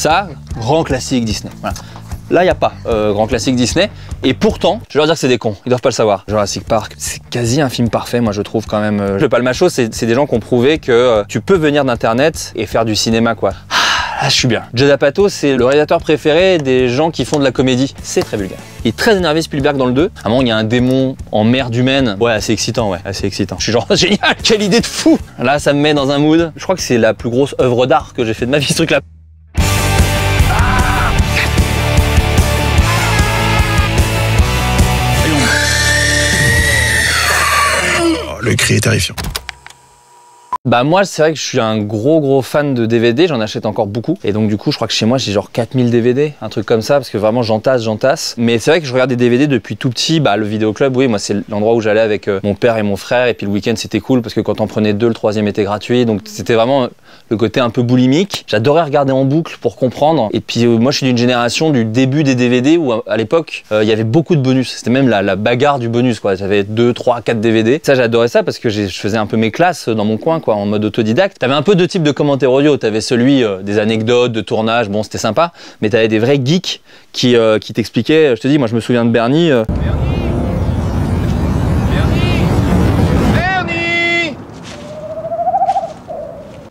Ça, grand classique Disney. Voilà. Là, il n'y a pas grand classique Disney. Et pourtant, je vais leur dire que c'est des cons. Ils doivent pas le savoir. Jurassic Park, c'est quasi un film parfait, moi je trouve quand même. Le Palmacho, c'est des gens qui ont prouvé que tu peux venir d'Internet et faire du cinéma, quoi. Ah, je suis bien. Judd Apatow, c'est le réalisateur préféré des gens qui font de la comédie. C'est très vulgaire. Il est très énervé Spielberg dans le 2. À un moment, il y a un démon en merde humaine. Ouais, assez excitant, ouais, assez excitant. Je suis genre, génial, quelle idée de fou. Là, ça me met dans un mood. Je crois que c'est la plus grosse œuvre d'art que j'ai fait de ma vie, ce truc-là. Le cri est terrifiant. Bah moi c'est vrai que je suis un gros fan de DVD, j'en achète encore beaucoup et donc du coup je crois que chez moi j'ai genre 4000 DVD, un truc comme ça parce que vraiment j'entasse. Mais c'est vrai que je regarde des DVD depuis tout petit, bah le vidéoclub oui moi c'est l'endroit où j'allais avec mon père et mon frère et puis le week-end c'était cool parce que quand on prenait 2, le 3e était gratuit donc c'était vraiment le côté un peu boulimique. J'adorais regarder en boucle pour comprendre et puis moi je suis d'une génération du début des DVD où à l'époque il y avait beaucoup de bonus, c'était même la bagarre du bonus quoi, j'avais 2, 3, 4 DVD. Ça j'adorais ça parce que je faisais un peu mes classes dans mon coin quoi. En mode autodidacte. T'avais un peu deux types de commentaires audio. T'avais celui des anecdotes, de tournage, bon c'était sympa, mais t'avais des vrais geeks qui t'expliquaient, je te dis, moi je me souviens de Bernie.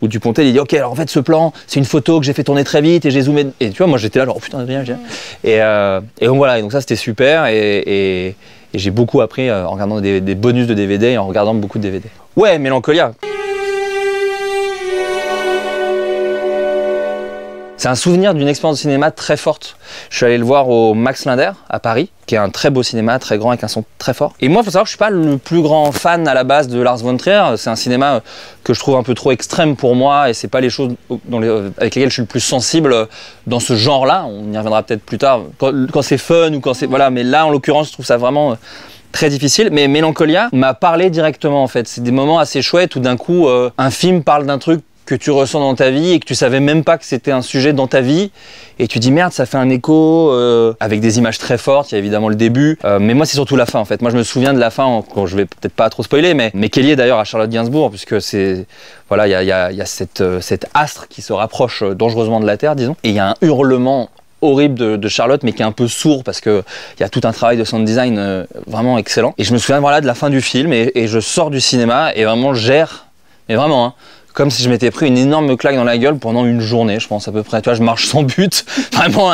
Où Dupontel il dit ok alors en fait ce plan c'est une photo que j'ai fait tourner très vite et j'ai zoomé et tu vois moi j'étais là genre oh, putain viens. Et donc voilà et donc ça c'était super et j'ai beaucoup appris en regardant des bonus de DVD et en regardant beaucoup de DVD. Ouais, Mélancolia. C'est un souvenir d'une expérience de cinéma très forte. Je suis allé le voir au Max Linder à Paris, qui est un très beau cinéma, très grand, avec un son très fort. Et moi, il faut savoir que je suis pas le plus grand fan à la base de Lars von Trier. C'est un cinéma que je trouve un peu trop extrême pour moi, et c'est pas les choses avec lesquelles je suis le plus sensible dans ce genre-là. On y reviendra peut-être plus tard, quand c'est fun ou quand c'est voilà. Mais là, en l'occurrence, je trouve ça vraiment très difficile. Mais Mélancolia m'a parlé directement en fait. C'est des moments assez chouettes où d'un coup, un film parle d'un truc que tu ressens dans ta vie et que tu savais même pas que c'était un sujet dans ta vie et tu dis merde ça fait un écho avec des images très fortes, il y a évidemment le début mais moi c'est surtout la fin en fait, moi je me souviens de la fin, quand je vais peut-être pas trop spoiler mais qui est lié d'ailleurs à Charlotte Gainsbourg puisque c'est voilà il y a cet astre qui se rapproche dangereusement de la Terre disons et il y a un hurlement horrible de Charlotte mais qui est un peu sourd parce que il y a tout un travail de sound design vraiment excellent et je me souviens voilà de la fin du film et je sors du cinéma et vraiment mais vraiment hein, comme si je m'étais pris une énorme claque dans la gueule pendant une journée, je pense à peu près. Tu vois, je marche sans but, vraiment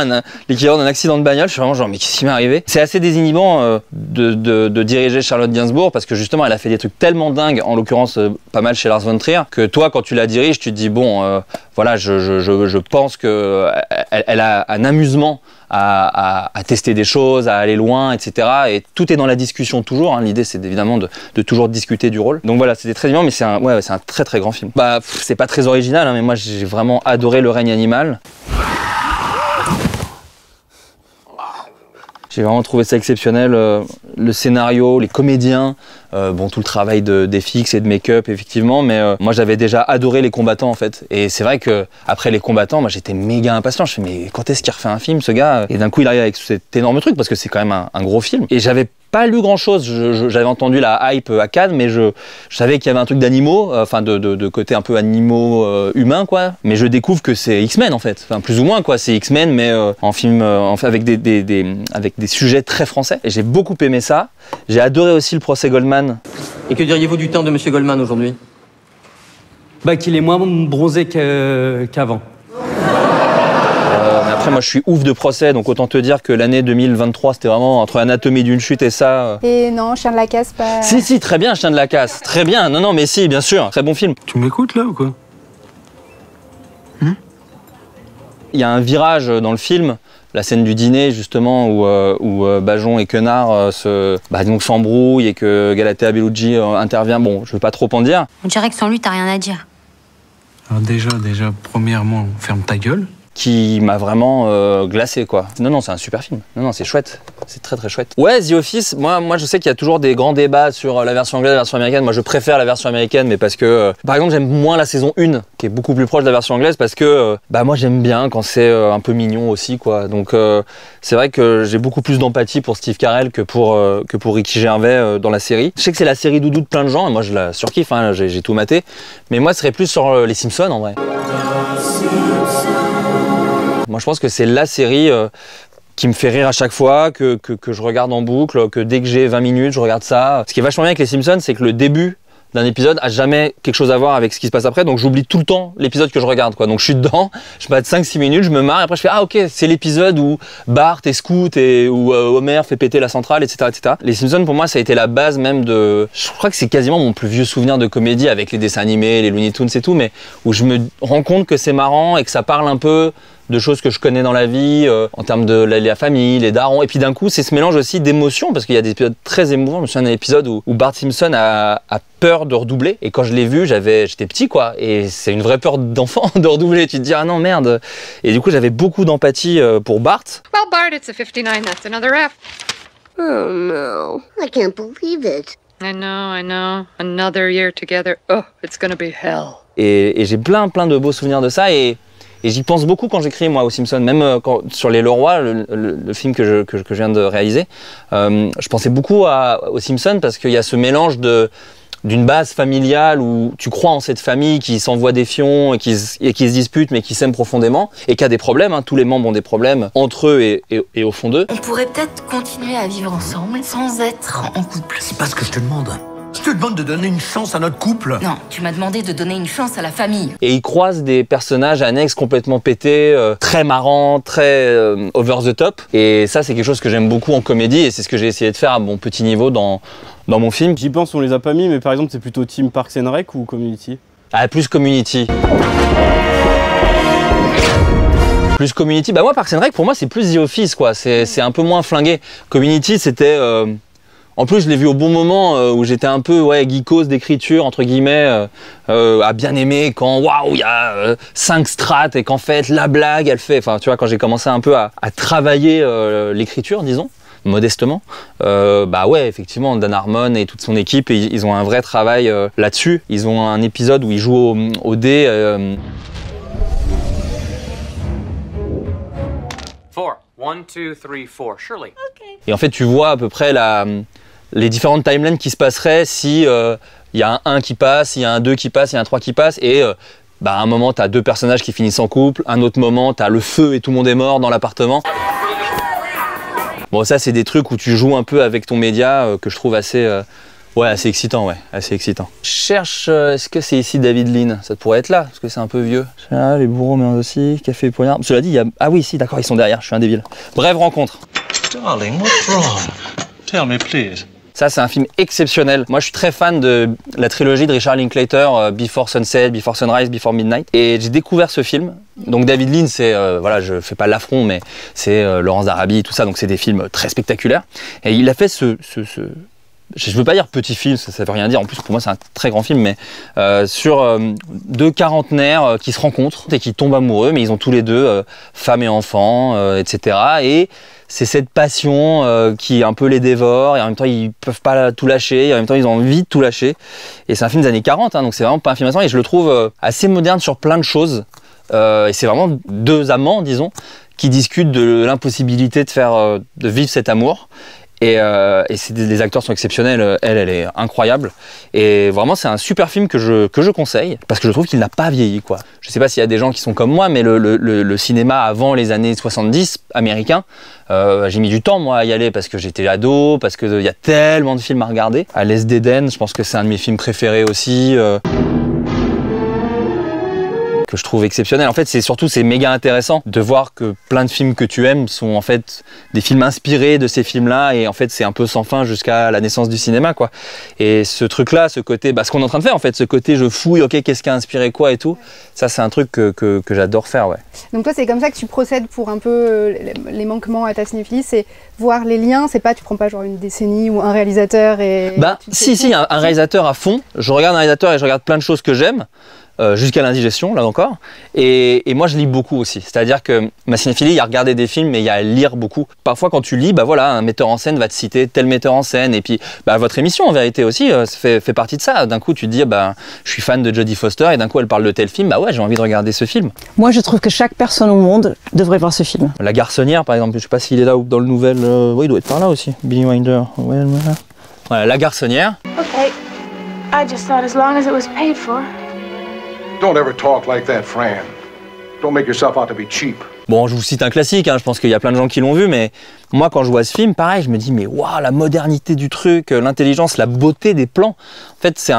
l'équivalent d'un accident de bagnole. Je suis vraiment genre, mais qu'est-ce qui m'est arrivé? C'est assez désinhibant de diriger Charlotte Gainsbourg parce que justement, elle a fait des trucs tellement dingues, en l'occurrence pas mal chez Lars von Trier, que toi, quand tu la diriges, tu te dis bon, voilà, je pense que elle a un amusement à tester des choses, à aller loin, etc. Et tout est dans la discussion toujours. Hein. L'idée, c'est évidemment de toujours discuter du rôle. Donc voilà, c'était très bien, mais c'est un très grand film. Bah, c'est pas très original, hein, mais moi j'ai vraiment adoré Le règne animal. J'ai vraiment trouvé ça exceptionnel, le scénario, les comédiens, bon tout le travail d'FX et de make-up effectivement, mais moi j'avais déjà adoré les combattants en fait. Et c'est vrai que après les combattants, moi j'étais méga impatient. Je me suis dit, mais quand est-ce qu'il refait un film ce gars? Et d'un coup il arrive avec cet énorme truc parce que c'est quand même un gros film. Et j'avais pas lu grand chose, j'avais entendu la hype à Cannes, mais je savais qu'il y avait un truc d'animaux, enfin de côté un peu animaux humains quoi. Mais je découvre que c'est X-Men en fait, enfin plus ou moins quoi, c'est X-Men mais en film avec des sujets très français. Et j'ai beaucoup aimé ça. J'ai adoré aussi le procès Goldman. Et que diriez-vous du teint de Monsieur Goldman aujourd'hui? Bah qu'il est moins bronzé qu'avant. Après moi je suis ouf de procès donc autant te dire que l'année 2023 c'était vraiment entre Anatomie d'une chute et ça. Et non, Chien de la casse pas... Si très bien Chien de la casse, très bien, non mais si bien sûr, très bon film. Tu m'écoutes là ou quoi? Il y a un virage dans le film, la scène du dîner justement où Bajon et Quenard s'embrouillent et que Galatea Bellucci intervient. Bon, je veux pas trop en dire. On dirait que sans lui, t'as rien à dire. Alors déjà, premièrement, ferme ta gueule. Qui m'a vraiment glacé quoi. Non, c'est un super film. Non, c'est chouette. C'est très chouette. Ouais, The Office, moi je sais qu'il y a toujours des grands débats sur la version anglaise et la version américaine. Moi je préfère la version américaine, mais parce que, par exemple, j'aime moins la saison 1, qui est beaucoup plus proche de la version anglaise, parce que, moi j'aime bien quand c'est un peu mignon aussi quoi. Donc c'est vrai que j'ai beaucoup plus d'empathie pour Steve Carell que pour Ricky Gervais dans la série. Je sais que c'est la série doudou de plein de gens, et moi je la surkiffe, hein, j'ai tout maté. Mais moi ce serait plus sur les Simpsons en vrai. Moi Moi je pense que c'est la série qui me fait rire à chaque fois, que je regarde en boucle, que dès que j'ai 20 minutes, je regarde ça. Ce qui est vachement bien avec les Simpsons, c'est que le début d'un épisode a jamais quelque chose à voir avec ce qui se passe après, donc j'oublie tout le temps l'épisode que je regarde, quoi. Donc je suis dedans, je mets 5-6 minutes, je me marre, et après je fais ah ok, c'est l'épisode où Bart est scout et où Homer fait péter la centrale, etc., etc. Les Simpsons pour moi ça a été la base même de, je crois que c'est quasiment mon plus vieux souvenir de comédie avec les dessins animés, les Looney Tunes et tout, mais où je me rends compte que c'est marrant et que ça parle un peu de choses que je connais dans la vie, en termes de la famille, les darons. Et puis d'un coup, c'est ce mélange aussi d'émotions, parce qu'il y a des épisodes très émouvants. Je me souviens d'un épisode où Bart Simpson a peur de redoubler. Et quand je l'ai vu, j'étais petit, quoi. Et c'est une vraie peur d'enfant de redoubler. Tu te dis, ah non, merde. Et du coup, j'avais beaucoup d'empathie pour Bart. Well, Bart, it's a 59. That's another F. Oh no, I can't believe it. I know. Another year together. Oh, it's gonna be hell. Et j'ai plein de beaux souvenirs de ça. Et j'y pense beaucoup quand j'écris, moi, aux Simpsons. Même sur Les Leroy, le film que je viens de réaliser, je pensais beaucoup aux Simpsons parce qu'il y a ce mélange d'une base familiale où tu crois en cette famille qui s'envoie des fions et qui se disputent mais qui s'aiment profondément et qui a des problèmes. Tous les membres ont des problèmes entre eux et au fond d'eux. On pourrait peut-être continuer à vivre ensemble sans être en couple. C'est pas ce que je te demande. Je te demande de donner une chance à notre couple. Non, tu m'as demandé de donner une chance à la famille. Et ils croisent des personnages annexes complètement pétés, très marrants, très over the top. Et ça, c'est quelque chose que j'aime beaucoup en comédie et c'est ce que j'ai essayé de faire à mon petit niveau dans mon film. J'y pense, on les a pas mis, mais par exemple, c'est plutôt Team Parks and Rec ou Community? Ah, plus Community. Plus Community. Bah moi, Parks and Rec, pour moi, c'est plus The Office, quoi. C'est un peu moins flingué. Community, c'était... En plus, je l'ai vu au bon moment où j'étais un peu geekos d'écriture, entre guillemets, à bien aimer quand waouh, il y a 5 strates et qu'en fait, la blague, elle fait. Enfin, tu vois, quand j'ai commencé un peu à travailler l'écriture, disons, modestement, bah ouais, effectivement, Dan Harmon et toute son équipe, ils ont un vrai travail là-dessus. Ils ont un épisode où ils jouent au dé. 4. 1, 2, 3, 4. Shirley. Okay. Et en fait, tu vois à peu près les différentes timelines qui se passeraient si il y a un 1 qui passe, il y a un 2 qui passe, il y a un 3 qui passe, et à un moment, tu as 2 personnages qui finissent en couple, un autre moment, tu as le feu et tout le monde est mort dans l'appartement. Bon, ça, c'est des trucs où tu joues un peu avec ton média que je trouve assez excitant, assez excitant. Je cherche, est-ce que c'est ici David Lean? Ça pourrait être là, parce que c'est un peu vieux. Ah, les bourreaux, mais aussi, café et poignard. Cela dit, il y a... Ah oui, si, d'accord, ils sont derrière, je suis un débile. Brève rencontre. Darling, what's wrong? Tell me, please. Ça, c'est un film exceptionnel. Moi, je suis très fan de la trilogie de Richard Linklater, Before Sunset, Before Sunrise, Before Midnight. Et j'ai découvert ce film. Donc David Lean, c'est, voilà, je fais pas l'affront, mais c'est Laurence d'Arabie, tout ça. Donc c'est des films très spectaculaires. Et il a fait je veux pas dire petit film, ça veut rien dire. En plus, pour moi, c'est un très grand film, mais sur 2 quarantenaires qui se rencontrent et qui tombent amoureux, mais ils ont tous les deux femmes et enfants, etc. Et c'est cette passion qui un peu les dévore, et en même temps, ils peuvent pas tout lâcher, et en même temps, ils ont envie de tout lâcher. Et c'est un film des années 40, donc c'est vraiment pas un film récent, et je le trouve assez moderne sur plein de choses. Et c'est vraiment 2 amants, disons, qui discutent de l'impossibilité de vivre cet amour. Et les acteurs sont exceptionnels, elle est incroyable. Et vraiment, c'est un super film que je conseille, parce que je trouve qu'il n'a pas vieilli, quoi. Je sais pas s'il y a des gens qui sont comme moi, mais le cinéma avant les années 70 américain, j'ai mis du temps, moi, à y aller, parce que j'étais ado, parce qu'il y a tellement de films à regarder. À l'Est d'Éden, je pense que c'est un de mes films préférés aussi. Que je trouve exceptionnel. En fait, c'est méga intéressant de voir que plein de films que tu aimes sont en fait des films inspirés de ces films-là, et en fait, c'est un peu sans fin jusqu'à la naissance du cinéma, quoi. Et ce truc-là, ce côté, ce qu'on est en train de faire, en fait, ce côté je fouille, ok, qu'est-ce qui a inspiré quoi et tout, ça, c'est un truc que j'adore faire, ouais. Donc toi, c'est comme ça que tu procèdes pour un peu les manquements à ta cinéphilie, c'est voir les liens, c'est pas, tu prends pas genre une décennie ou un réalisateur et... Si, un réalisateur à fond, je regarde un réalisateur et je regarde plein de choses que j'aime, jusqu'à l'indigestion, là encore. Et moi, je lis beaucoup aussi. C'est-à-dire que ma cinéphilie, il y a regarder des films, mais il y a à lire beaucoup. Parfois, quand tu lis, voilà, un metteur en scène va te citer tel metteur en scène. Et puis, votre émission, en vérité aussi, fait partie de ça. D'un coup, tu te dis, je suis fan de Jodie Foster, et d'un coup, elle parle de tel film. Ouais, j'ai envie de regarder ce film. Moi, je trouve que chaque personne au monde devrait voir ce film. La Garçonnière, par exemple, je sais pas s'il est là ou dans le nouvel... Oui, il doit être par là aussi. Billy Wilder. Voilà, La Garçonnière. Okay, I just thought as long as it was paid for. Don't ever talk like that, Fran. Don't make yourself out to be cheap. Bon, je vous cite un classique, hein, je pense qu'il y a plein de gens qui l'ont vu, mais moi, quand je vois ce film, pareil, je me dis, mais waouh, la modernité du truc, l'intelligence, la beauté des plans. En fait,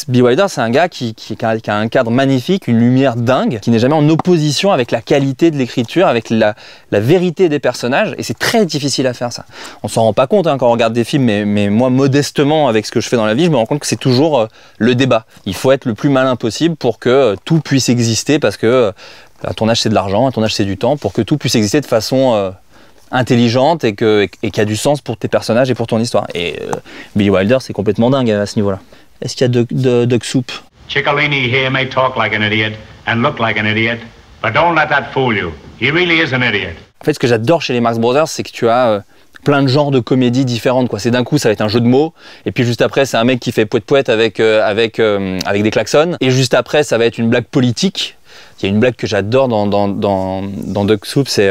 Billy Wilder, c'est un gars qui a un cadre magnifique, une lumière dingue, qui n'est jamais en opposition avec la qualité de l'écriture, avec la vérité des personnages, et c'est très difficile à faire ça. On s'en rend pas compte hein, quand on regarde des films, mais moi, modestement, avec ce que je fais dans la vie, je me rends compte que c'est toujours le débat. Il faut être le plus malin possible pour que tout puisse exister, parce que à ton âge, c'est de l'argent, à ton âge, c'est du temps, pour que tout puisse exister de façon intelligente et qui a du sens pour tes personnages et pour ton histoire. Et Billy Wilder, c'est complètement dingue à ce niveau-là. Est-ce qu'il y a Duck Soup? Ciccolini here may talk like an idiot and look like an idiot, but don't let that fool you. He really is an idiot. En fait, ce que j'adore chez les Marx Brothers, c'est que tu as plein de genres de comédies différentes, quoi. C'est d'un coup, ça va être un jeu de mots, et puis juste après, c'est un mec qui fait poète-poète avec des klaxons, et juste après, ça va être une blague politique. Il y a une blague que j'adore dans Duck Soup, c'est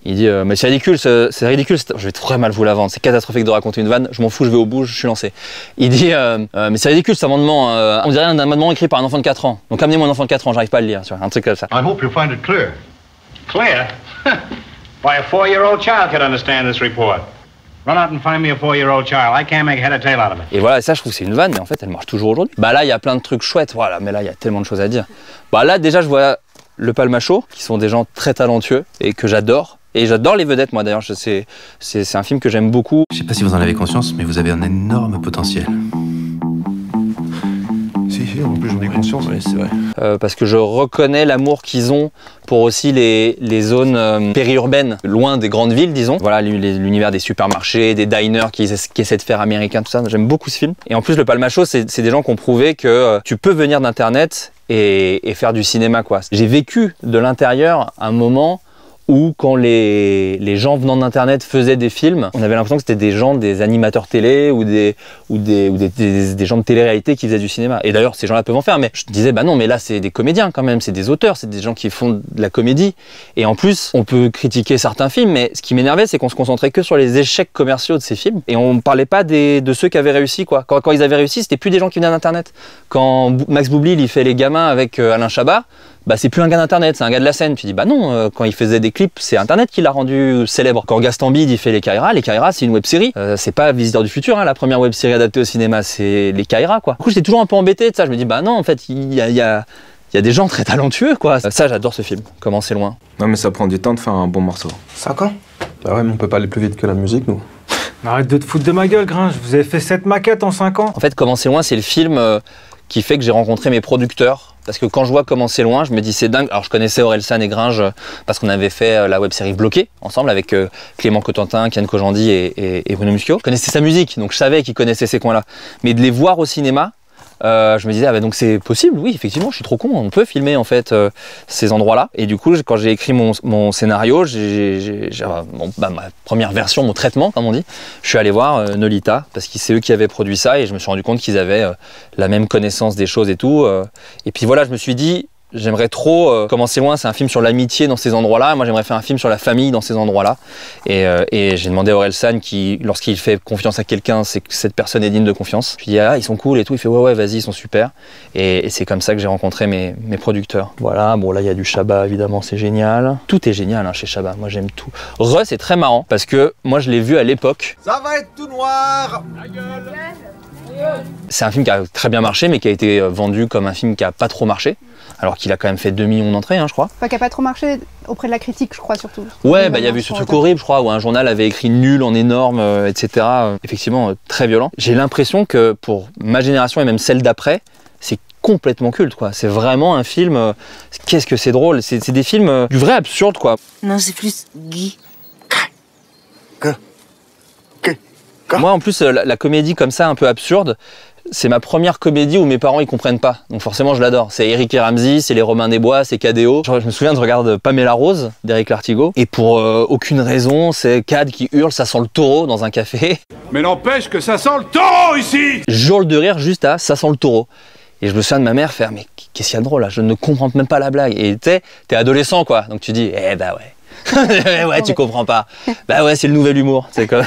il dit mais c'est ridicule, je vais très mal vous la vendre, c'est catastrophique de raconter une vanne, je m'en fous, je vais au bout, je suis lancé. Il dit mais c'est ridicule cet amendement, on dirait un amendement écrit par un enfant de 4 ans. Donc amenez-moi un enfant de 4 ans, j'arrive pas à le lire, tu vois, un truc comme ça. I hope you find it clear. Clear? Why, a 4-year-old child could understand this report. Run out and find me a 4-year-old child. I can't make head or tail out of it. Et voilà, ça je trouve que c'est une vanne, mais en fait elle marche toujours aujourd'hui. Bah là il y a plein de trucs chouettes, voilà, mais là il y a tellement de choses à dire. Bah là déjà je vois le Palmacho, qui sont des gens très talentueux et que j'adore. Et j'adore les vedettes, moi d'ailleurs, c'est un film que j'aime beaucoup. Je sais pas si vous en avez conscience, mais vous avez un énorme potentiel. Si, en plus j'en ai conscience. Oui, c'est vrai. Parce que je reconnais l'amour qu'ils ont pour aussi les zones périurbaines, loin des grandes villes, disons. Voilà, l'univers des supermarchés, des diners qui essaient de faire américain, tout ça. J'aime beaucoup ce film. Et en plus, le Palmacho, c'est des gens qui ont prouvé que tu peux venir d'Internet et faire du cinéma, quoi. J'ai vécu de l'intérieur un moment où quand les gens venant d'internet faisaient des films, on avait l'impression que c'était des gens, des animateurs télé ou des gens de télé-réalité qui faisaient du cinéma. Et d'ailleurs, ces gens-là peuvent en faire, mais je disais, bah non, mais là, c'est des comédiens quand même, c'est des auteurs, c'est des gens qui font de la comédie. Et en plus, on peut critiquer certains films, mais ce qui m'énervait, c'est qu'on se concentrait que sur les échecs commerciaux de ces films. Et on parlait pas de ceux qui avaient réussi, quoi. Quand ils avaient réussi, c'était plus des gens qui venaient d'internet. Quand Max Boublil, il fait Les Gamins avec Alain Chabat, bah c'est plus un gars d'internet, c'est un gars de la scène. Tu dis bah non, quand il faisait des clips, c'est internet qui l'a rendu célèbre. Quand Gaston Bide il fait Les Caïras c'est une web-série. C'est pas Visiteur du futur, hein, la première web-série adaptée au cinéma, c'est Les Caïras, quoi. Du coup j'étais toujours un peu embêté de ça, je me dis bah non, en fait il y a des gens très talentueux, quoi. Ça j'adore ce film, Comment c'est loin. Non mais ça prend du temps de faire un bon morceau. 5 ans? Bah ouais, mais on peut pas aller plus vite que la musique, nous. Arrête de te foutre de ma gueule, Gringe, je vous avez fait 7 maquettes en 5 ans. En fait, Comment c'est loin, c'est le film qui fait que j'ai rencontré mes producteurs. Parce que quand je vois Comment c'est loin, je me dis c'est dingue. Alors je connaissais Orelsan et Gringe parce qu'on avait fait la web-série Bloqué ensemble avec Clément Cotentin, Kian Kojandi et Bruno Muschio. Je connaissais sa musique, donc je savais qu'ils connaissaient ces coins-là. Mais de les voir au cinéma, je me disais ah bah donc c'est possible, oui effectivement je suis trop con, on peut filmer en fait ces endroits-là. Et du coup quand j'ai écrit mon scénario, ma première version, mon traitement comme on dit, je suis allé voir Nolita parce que c'est eux qui avaient produit ça et je me suis rendu compte qu'ils avaient la même connaissance des choses et tout. Et puis voilà, je me suis dit j'aimerais trop, Comment c'est loin, c'est un film sur l'amitié dans ces endroits-là. Moi, j'aimerais faire un film sur la famille dans ces endroits-là. Et j'ai demandé à Orelsan, lorsqu'il fait confiance à quelqu'un, c'est que cette personne est digne de confiance. Je lui dis, ah, ils sont cool et tout. Il fait, ouais, vas-y, ils sont super. Et c'est comme ça que j'ai rencontré mes producteurs. Voilà, bon, là, il y a du Chabat, évidemment, c'est génial. Tout est génial hein, chez Chabat. Moi, j'aime tout. Re, c'est très marrant parce que moi, je l'ai vu à l'époque. Ça va être tout noir. La gueule. C'est un film qui a très bien marché, mais qui a été vendu comme un film qui a pas trop marché. Alors qu'il a quand même fait 2 millions d'entrées, hein, je crois. Enfin, qui a pas trop marché auprès de la critique, je crois, surtout. Ouais, bah il y a eu ce truc horrible, je crois, où un journal avait écrit nul en énorme, etc. Effectivement, très violent. J'ai l'impression que pour ma génération et même celle d'après, c'est complètement culte, quoi. C'est vraiment un film. Qu'est-ce que c'est drôle. C'est des films du vrai absurde, quoi. Non, c'est plus Guy. Moi, en plus, la comédie comme ça, un peu absurde, c'est ma première comédie où mes parents ils comprennent pas. Donc forcément je l'adore. C'est Eric et Ramsey, c'est les Robin des Bois, c'est KDO. Je me souviens de regarder Pamela Rose d'Éric Lartigot. Et pour aucune raison, c'est Cad qui hurle, ça sent le taureau dans un café. Mais n'empêche que ça sent le taureau ici. J'hurle de rire juste à ça sent le taureau. Et je me souviens de ma mère faire mais qu'est-ce qu'il y a de drôle là, je ne comprends même pas la blague. Et tu sais, t'es adolescent quoi, donc tu dis eh bah ouais. Ouais, tu comprends pas. Bah ouais, c'est le nouvel humour. Comme,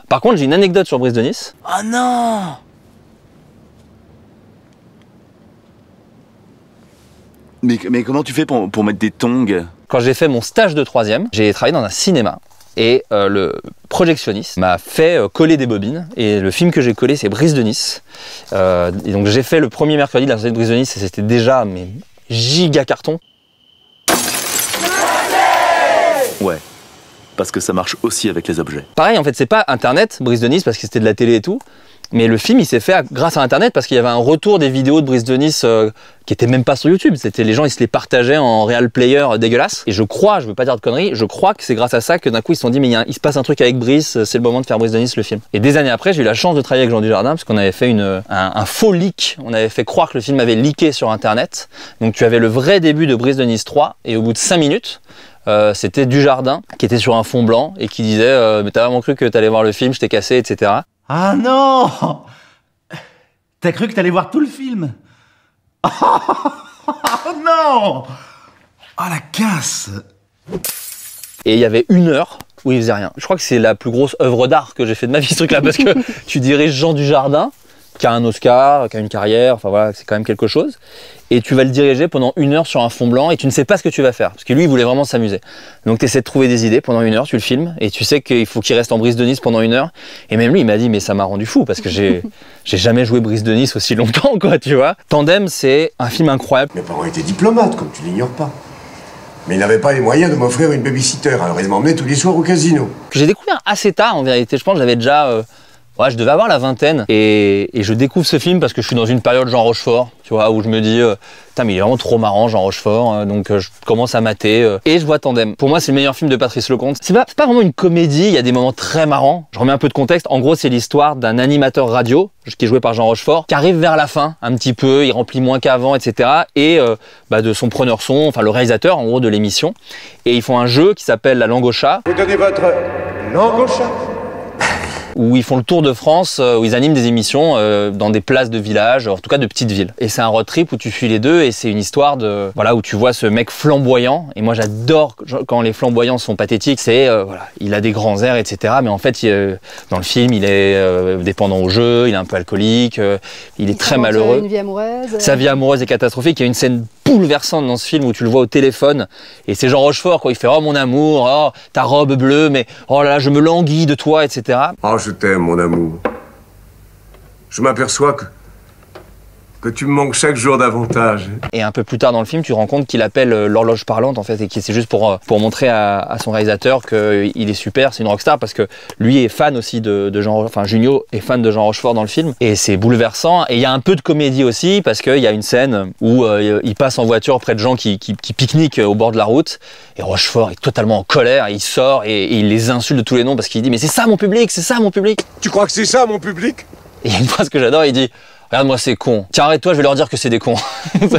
par contre, j'ai une anecdote sur Brise de Nice. Oh non! Mais comment tu fais pour mettre des tongs? Quand j'ai fait mon stage de 3e, j'ai travaillé dans un cinéma. Et le projectionniste m'a fait coller des bobines. Et le film que j'ai collé, c'est Brise de Nice. Et donc j'ai fait le premier mercredi de la sortie de Brise de Nice et c'était déjà mais giga carton. Ouais, parce que ça marche aussi avec les objets. Pareil, en fait, c'est pas Internet, Brise de Nice, parce que c'était de la télé et tout. Mais le film, il s'est fait grâce à Internet parce qu'il y avait un retour des vidéos de Brise de Nice qui étaient même pas sur YouTube. C'était les gens, ils se les partageaient en real player dégueulasse. Et je crois, je veux pas dire de conneries, je crois que c'est grâce à ça que d'un coup ils se sont dit mais il se passe un truc avec Brice, c'est le moment de faire Brise de Nice le film. Et des années après, j'ai eu la chance de travailler avec Jean Dujardin parce qu'on avait fait un faux leak. On avait fait croire que le film avait leaké sur Internet. Donc tu avais le vrai début de Brise de Nice 3 et au bout de 5 minutes, c'était Dujardin qui était sur un fond blanc et qui disait mais t'as vraiment cru que t'allais voir le film, je t'ai cassé, etc. Ah non! T'as cru que t'allais voir tout le film? Oh non! Oh la casse! Et il y avait 1 heure où il faisait rien. Je crois que c'est la plus grosse œuvre d'art que j'ai fait de ma vie ce truc-là parce que tu diriges Jean Dujardin qui a un Oscar, qui a une carrière, enfin voilà, c'est quand même quelque chose. Et tu vas le diriger pendant 1 heure sur un fond blanc et tu ne sais pas ce que tu vas faire. Parce que lui, il voulait vraiment s'amuser. Donc tu essaies de trouver des idées pendant 1 heure, tu le filmes et tu sais qu'il faut qu'il reste en Brise de Nice pendant 1 heure. Et même lui, il m'a dit, mais ça m'a rendu fou parce que j'ai jamais joué Brise de Nice aussi longtemps, quoi, tu vois. Tandem, c'est un film incroyable. Mes parents étaient diplomates, comme tu l'ignores pas. Mais ils n'avaient pas les moyens de m'offrir une babysitter, alors ils m'emmenaient tous les soirs au casino. J'ai découvert assez tard, en vérité. Je pense que j'avais déjà... Ouais, je devais avoir la vingtaine et je découvre ce film parce que je suis dans une période Jean Rochefort, tu vois, où je me dis putain mais il est vraiment trop marrant Jean Rochefort, donc je commence à mater et je vois Tandem. Pour moi c'est le meilleur film de Patrice Lecomte. C'est pas vraiment une comédie, il y a des moments très marrants. Je remets un peu de contexte. En gros c'est l'histoire d'un animateur radio qui est joué par Jean Rochefort, qui arrive vers la fin un petit peu, il remplit moins qu'avant, etc. Et de son preneur son, enfin le réalisateur en gros de l'émission. Et ils font un jeu qui s'appelle La langue au chat. Vous donnez votre langue au chat? Où ils font le tour de France, où ils animent des émissions dans des places de villages, en tout cas de petites villes. Et c'est un road trip où tu suis les deux et c'est une histoire de voilà où tu vois ce mec flamboyant. Et moi j'adore quand les flamboyants sont pathétiques. C'est voilà, il a des grands airs, etc. Mais en fait, dans le film, il est dépendant au jeu, il est un peu alcoolique, il est très malheureux. Une vie amoureuse. Sa vie amoureuse est catastrophique. Il y a une scène bouleversante dans ce film où tu le vois au téléphone et c'est Jean Rochefort quoi. Il fait oh mon amour, oh ta robe bleue, mais oh là là je me languis de toi, etc. Oh je t'aime mon amour. Je m'aperçois que tu me manques chaque jour davantage. Et un peu plus tard dans le film, tu te rends compte qu'il appelle l'horloge parlante en fait, et que c'est juste pour montrer à son réalisateur qu'il est super, c'est une rockstar, parce que lui est fan aussi de Jean, enfin Junio est fan de Jean Rochefort dans le film, et c'est bouleversant. Et il y a un peu de comédie aussi, parce qu'il y a une scène où il passe en voiture près de gens qui pique-niquent au bord de la route, et Rochefort est totalement en colère, il sort et il les insulte de tous les noms parce qu'il dit mais c'est ça mon public, c'est ça mon public. Tu crois que c'est ça mon public? Et il y a une phrase que j'adore, il dit regarde-moi, c'est con. Tiens, arrête-toi, je vais leur dire que c'est des cons.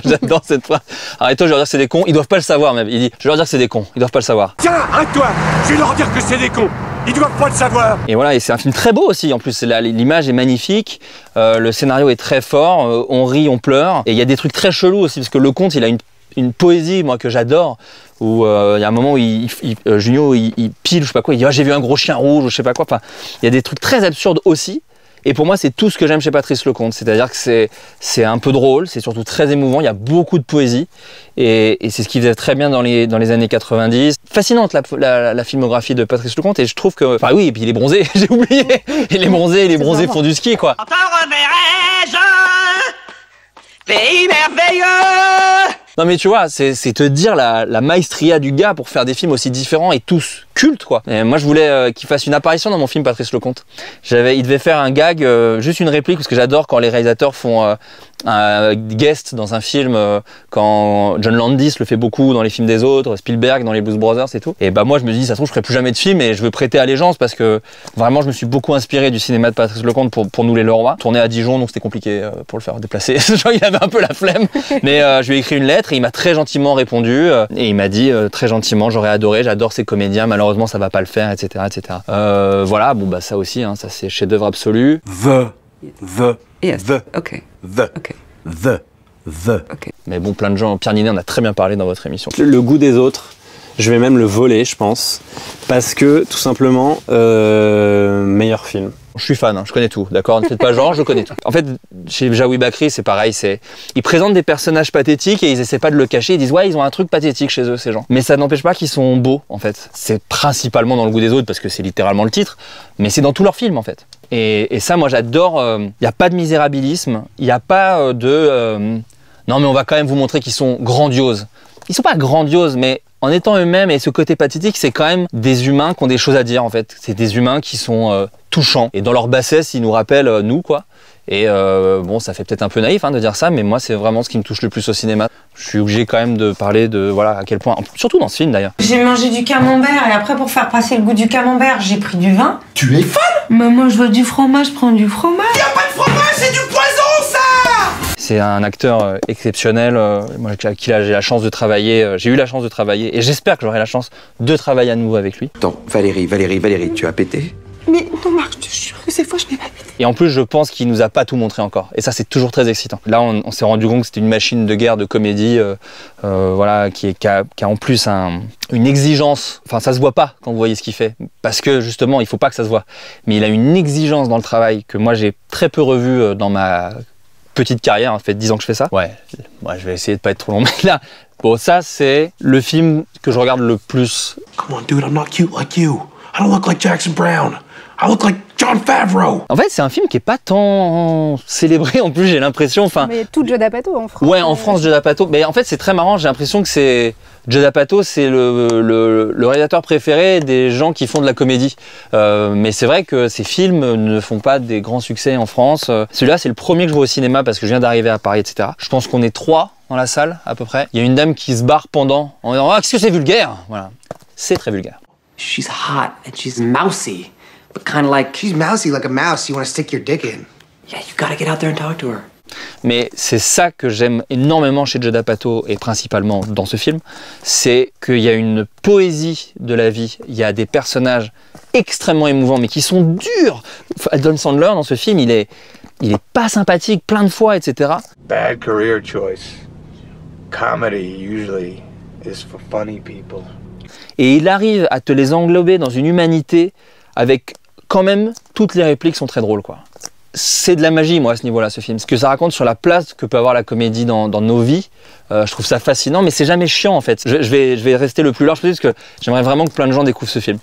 J'adore cette phrase. Arrête-toi, je vais leur dire que c'est des cons. Ils doivent pas le savoir, même. Il dit, je vais leur dire que c'est des cons. Ils doivent pas le savoir. Tiens, arrête-toi, je vais leur dire que c'est des cons. Ils doivent pas le savoir. Et voilà, et c'est un film très beau aussi. En plus, l'image est magnifique. Le scénario est très fort. On rit, on pleure. Et il y a des trucs très chelous aussi, parce que Lecomte, il a une poésie, moi, que j'adore. Où il y a un moment où Junio, il pile, je sais pas quoi. Il dit, ah, j'ai vu un gros chien rouge, ou je sais pas quoi. Enfin, il y a des trucs très absurdes aussi. Et pour moi, c'est tout ce que j'aime chez Patrice Lecomte. C'est-à-dire que c'est un peu drôle, c'est surtout très émouvant, il y a beaucoup de poésie. Et c'est ce qu'il faisait très bien dans les années 90. Fascinante la filmographie de Patrice Lecomte. Et je trouve que... Enfin oui, et puis il est bronzé, j'ai oublié. Il est bronzé font du ski, quoi. Encore reverrai-je, pays merveilleux. Non mais tu vois, c'est te dire la maestria du gars pour faire des films aussi différents et tous cultes quoi. Et moi je voulais qu'il fasse une apparition dans mon film Patrice Lecomte. Il devait faire un gag, juste une réplique, parce que j'adore quand les réalisateurs font un guest dans un film, quand John Landis le fait beaucoup dans les films des autres, Spielberg dans les Blues Brothers et tout. Et bah moi je me dis ça se trouve je ferai plus jamais de film et je veux prêter allégeance parce que vraiment je me suis beaucoup inspiré du cinéma de Patrice Lecomte pour Nous les Leroy. Tourné à Dijon donc c'était compliqué pour le faire déplacer. Genre il avait un peu la flemme, mais je lui ai écrit une lettre et il m'a très gentiment répondu et il m'a dit très gentiment j'aurais adoré, j'adore ces comédiens, malheureusement ça va pas le faire, etc. etc. Voilà, bon bah ça aussi, hein, ça c'est chef-d'œuvre absolu. Mais bon, plein de gens, Pierre Ninet en a très bien parlé dans votre émission. Le goût des autres, je vais même le voler, je pense, parce que tout simplement, meilleur film. Je suis fan, hein, je connais tout, d'accord? Ne faites pas genre, je connais tout. En fait, chez Jaoui Bakri, c'est pareil, ils présentent des personnages pathétiques et ils essaient pas de le cacher, ils disent ouais, ils ont un truc pathétique chez eux, ces gens. Mais ça n'empêche pas qu'ils sont beaux, en fait. C'est principalement dans Le Goût des autres, parce que c'est littéralement le titre, mais c'est dans tous leurs films, en fait. Et ça, moi, j'adore. Il n'y a pas de misérabilisme, il n'y a pas non, mais on va quand même vous montrer qu'ils sont grandioses. Ils sont pas grandioses, mais en étant eux-mêmes, et ce côté pathétique, c'est quand même des humains qui ont des choses à dire, en fait. C'est des humains qui sont touchants. Et dans leur bassesse, ils nous rappellent nous, quoi. Et bon, ça fait peut-être un peu naïf de dire ça, mais moi, c'est vraiment ce qui me touche le plus au cinéma. Je suis obligé quand même de parler de, voilà, à quel point, surtout dans ce film d'ailleurs. J'ai mangé du camembert et après, pour faire passer le goût du camembert, j'ai pris du vin. Tu es fan? Mais moi, je veux du fromage, je prends du fromage. Y a pas de fromage, c'est du poison, ça! C'est un acteur exceptionnel, moi, avec qui j'ai la chance de travailler, j'ai eu la chance de travailler, et j'espère que j'aurai la chance de travailler à nouveau avec lui. Attends, Valérie, tu as pété? Mais non, Marc, je te jure que cette fois, je n'ai pas pété. Et en plus, je pense qu'il nous a pas tout montré encore. Et ça, c'est toujours très excitant. Là, on s'est rendu compte que c'était une machine de guerre, de comédie, voilà, qui a en plus une exigence. Enfin, ça se voit pas quand vous voyez ce qu'il fait. Parce que, justement, il faut pas que ça se voit. Mais il a une exigence dans le travail que moi, j'ai très peu revu dans ma petite carrière. Ça fait 10 ans que je fais ça. Ouais, je vais essayer de pas être trop long. Mais là, bon, ça, c'est le film que je regarde le plus. Come on, dude, I'm not cute like you. I don't look like Jackson Brown. I look like Jon Favreau. En fait, c'est un film qui est pas tant célébré en plus, j'ai l'impression. Enfin, mais tout Judd Apatow en France. Ouais, en France, Judd Apatow. Mais en fait, c'est très marrant. J'ai l'impression que Judd Apatow, c'est le réalisateur préféré des gens qui font de la comédie. Mais c'est vrai que ces films ne font pas des grands succès en France. Celui-là, c'est le premier que je vois au cinéma parce que je viens d'arriver à Paris, etc. Je pense qu'on est 3 dans la salle à peu près. Il y a une dame qui se barre pendant en disant « Ah, qu'est-ce que c'est vulgaire !» Voilà, c'est très vulgaire. She's hot and she's mousy, but kind of like... She's mousy like a mouse you want to stick your dick in. Yeah, you gotta get out there and talk to her. Mais c'est ça que j'aime énormément chez Judd Apatow et principalement dans ce film, c'est qu'il y a une poésie de la vie, il y a des personnages extrêmement émouvants mais qui sont durs. Adam Sandler dans ce film, il est pas sympathique plein de fois, etc. Bad career choice. Comedy usually is for funny people. Et il arrive à te les englober dans une humanité avec quand même toutes les répliques sont très drôles, quoi. C'est de la magie, moi, à ce niveau-là, ce film. Ce que ça raconte sur la place que peut avoir la comédie dans nos vies, je trouve ça fascinant, mais c'est jamais chiant, en fait. Je vais rester le plus large possible parce que j'aimerais vraiment que plein de gens découvrent ce film.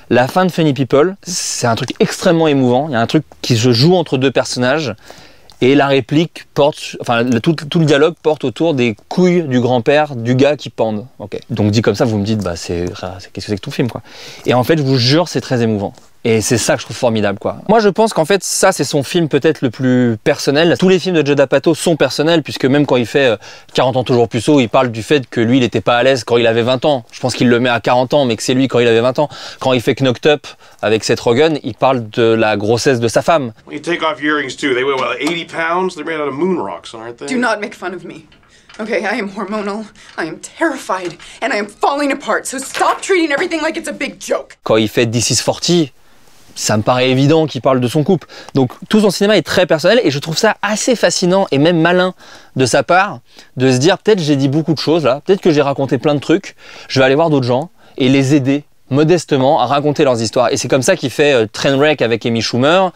La fin de Funny People, c'est un truc extrêmement émouvant. Il y a un truc qui se joue entre deux personnages. Et la réplique porte, enfin tout le dialogue porte autour des couilles du grand-père du gars qui pendent. Okay. Donc dit comme ça, vous me dites, bah qu'est-ce que c'est que tout le film, quoi. Et en fait, je vous jure, c'est très émouvant. Et c'est ça que je trouve formidable, quoi. Moi, je pense qu'en fait, ça, c'est son film peut-être le plus personnel. Tous les films de Judd Apatow sont personnels, puisque même quand il fait 40 ans toujours puceau, il parle du fait que lui, il n'était pas à l'aise quand il avait 20 ans. Je pense qu'il le met à 40 ans, mais que c'est lui quand il avait 20 ans. Quand il fait Knocked Up avec Seth Rogen, il parle de la grossesse de sa femme. You take off your earrings too. They weigh what, 80 pounds? They're made out of moon rocks, aren't they? Do not make fun of me. Okay, I am hormonal, I am terrified, and I am falling apart, so stop treating everything like it's a big joke. Quand il fait This is 40, ça me paraît évident qu'il parle de son couple. Donc tout son cinéma est très personnel et je trouve ça assez fascinant et même malin de sa part de se dire peut-être j'ai dit beaucoup de choses là, peut-être que j'ai raconté plein de trucs, je vais aller voir d'autres gens et les aider modestement à raconter leurs histoires. Et c'est comme ça qu'il fait Trainwreck avec Amy Schumer,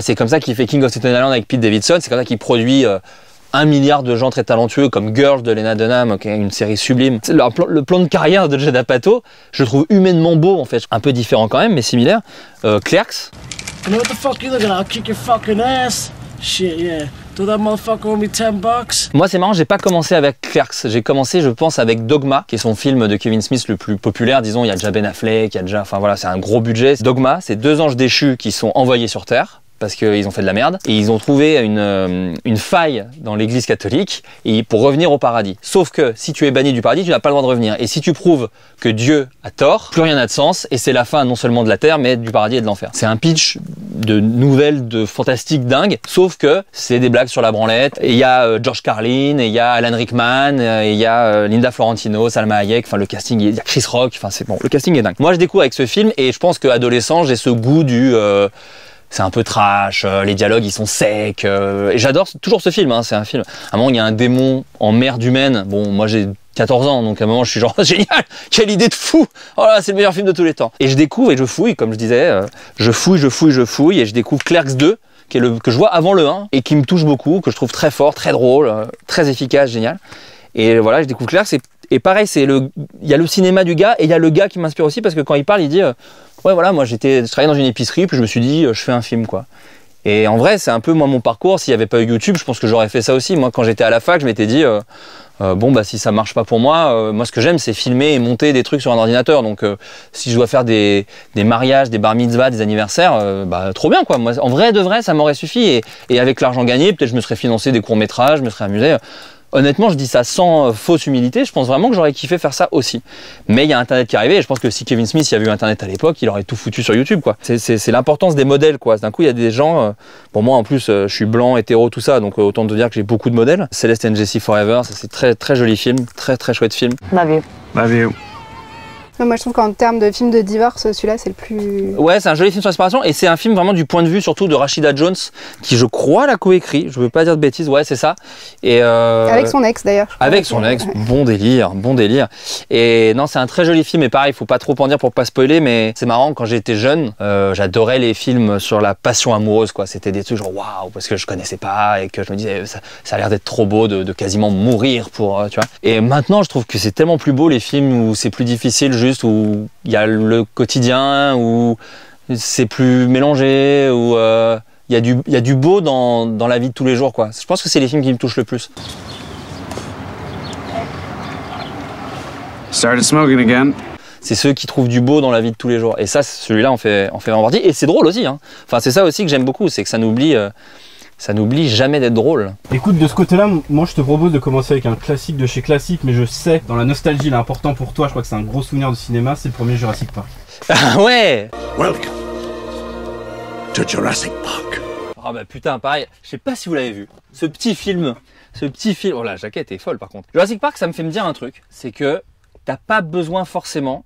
c'est comme ça qu'il fait King of Staten Island avec Pete Davidson, c'est comme ça qu'il produit 1 milliard de gens très talentueux comme Girls de Lena Dunham, okay, une série sublime. Le plan de carrière de Judd Apatow, je le trouve humainement beau en fait, un peu différent quand même, mais similaire. Clerks. You know what the fuck you looking at? I'll kick your fucking ass. Shit, yeah. Do that motherfucker owe me $10? Moi, c'est marrant, j'ai pas commencé avec Clerks. J'ai commencé, je pense, avec Dogma, qui est son film de Kevin Smith le plus populaire. Disons, il y a déjà Ben Affleck, il y a déjà, enfin voilà, c'est un gros budget. Dogma, c'est 2 anges déchus qui sont envoyés sur Terre parce qu'ils ont fait de la merde, et ils ont trouvé une faille dans l'église catholique pour revenir au paradis. Sauf que si tu es banni du paradis, tu n'as pas le droit de revenir. Et si tu prouves que Dieu a tort, plus rien n'a de sens, et c'est la fin non seulement de la terre, mais du paradis et de l'enfer. C'est un pitch de nouvelles, de fantastique dingue, sauf que c'est des blagues sur la branlette, et il y a George Carlin, et il y a Alan Rickman, et il y a Linda Florentino, Salma Hayek, enfin le casting, il y a Chris Rock, enfin c'est bon, le casting est dingue. Moi je découvre avec ce film, et je pense qu'adolescent, j'ai ce goût du... c'est un peu trash, les dialogues ils sont secs, et j'adore toujours ce film, hein, c'est un film. À un moment il y a un démon en merde humaine, bon moi j'ai 14 ans, donc à un moment je suis genre génial, quelle idée de fou, oh là c'est le meilleur film de tous les temps. Et je découvre et je fouille, comme je disais, je fouille et je découvre Clerks 2, qui est que je vois avant le 1 et qui me touche beaucoup, que je trouve très fort, très drôle, très efficace, génial. Et voilà, je découvre Clerks et pareil, il y a le cinéma du gars et il y a le gars qui m'inspire aussi parce que quand il parle, il dit ouais voilà, moi je travaillais dans une épicerie puis je me suis dit je fais un film quoi. Et en vrai, c'est un peu moi mon parcours. S'il n'y avait pas eu YouTube, je pense que j'aurais fait ça aussi. Moi, quand j'étais à la fac, je m'étais dit bon bah si ça marche pas pour moi, moi ce que j'aime c'est filmer et monter des trucs sur un ordinateur. Donc si je dois faire des mariages, des bar mitzvahs, des anniversaires, bah trop bien quoi. Moi, en vrai de vrai, ça m'aurait suffi. Et avec l'argent gagné, peut-être je me serais financé des courts métrages, je me serais amusé. Honnêtement, je dis ça sans fausse humilité, je pense vraiment que j'aurais kiffé faire ça aussi. Mais il y a Internet qui est arrivé et je pense que si Kevin Smith y avait eu Internet à l'époque, il aurait tout foutu sur YouTube, quoi. C'est l'importance des modèles, quoi. D'un coup, il y a des gens, pour moi en plus, je suis blanc, hétéro, tout ça, donc autant te dire que j'ai beaucoup de modèles. Celeste and Jessie Forever, ça c'est très très joli film, très très chouette film. Love you. Moi je trouve qu'en termes de film de divorce, celui-là c'est le plus... Ouais, c'est un joli film sur la séparation et c'est un film vraiment du point de vue surtout de Rashida Jones qui je crois l'a coécrit, je veux pas dire de bêtises, ouais c'est ça. Et avec son ex d'ailleurs. Avec son ex, ouais. bon délire. Et non, c'est un très joli film et pareil, faut pas trop en dire pour pas spoiler, mais c'est marrant, quand j'étais jeune, j'adorais les films sur la passion amoureuse quoi. C'était des trucs genre waouh, parce que je connaissais pas et que je me disais ça a l'air d'être trop beau de quasiment mourir pour, tu vois. Et maintenant je trouve que c'est tellement plus beau les films où c'est plus difficile où il y a le quotidien, où c'est plus mélangé, où il y a du beau dans la vie de tous les jours, quoi. Je pense que c'est les films qui me touchent le plus. Started smoking again. C'est ceux qui trouvent du beau dans la vie de tous les jours. Et ça, celui-là, on fait vraiment partie. Et c'est drôle aussi, hein. Enfin, c'est ça aussi que j'aime beaucoup, c'est que ça n'oublie jamais d'être drôle. Écoute, de ce côté-là, moi je te propose de commencer avec un classique de chez classique, mais je sais, dans la nostalgie, il est important pour toi, je crois que c'est un gros souvenir de cinéma, c'est le premier Jurassic Park. Ah ouais. Welcome to Jurassic Park. Ah bah putain, pareil, je sais pas si vous l'avez vu, ce petit film, oh la jaquette est folle par contre. Jurassic Park, ça me fait me dire un truc, c'est que t'as pas besoin forcément